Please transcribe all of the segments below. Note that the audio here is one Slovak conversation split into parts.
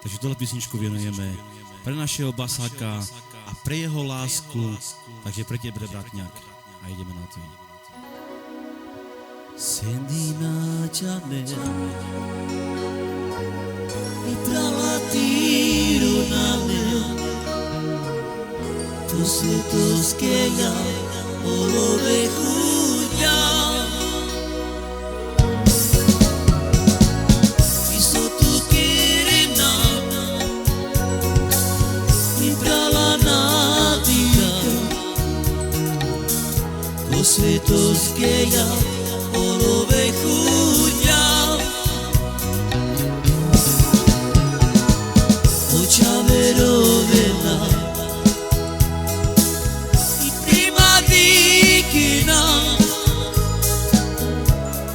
Takže tohle písničku věnujeme pre našeho basáka a pre jeho lásku, takže pre tebe, bratňák. A ideme na to. Scendi na janela e pra lá tiro na mel tu svetos que ja olove huja i so tu kirina i pra lá nadia tu svetos que ja olove huja oča verovena i prima dikina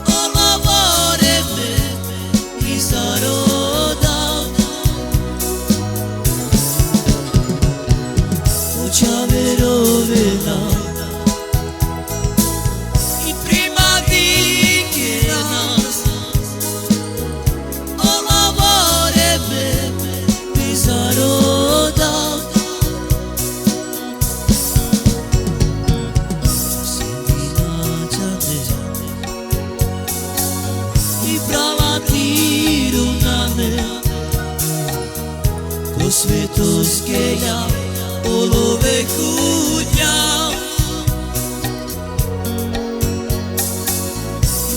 ona voreme i zaroda oča verovena svetos que ja olove huja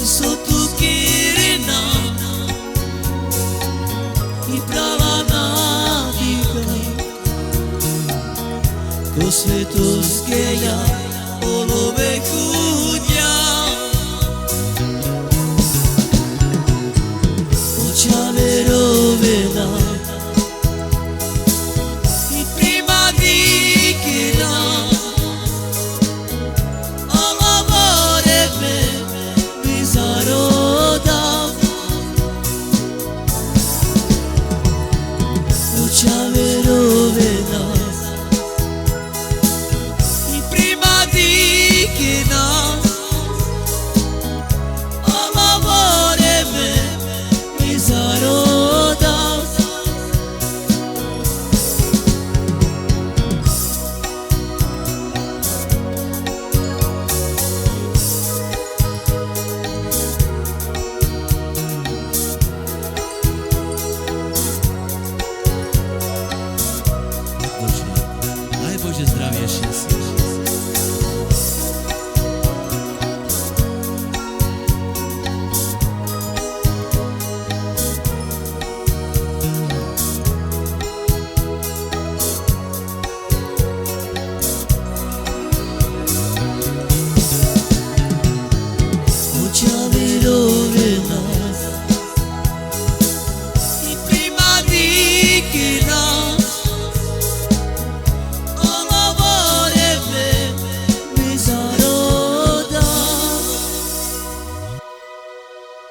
i so tu kirina i prava navika ko svetos que ja olove huja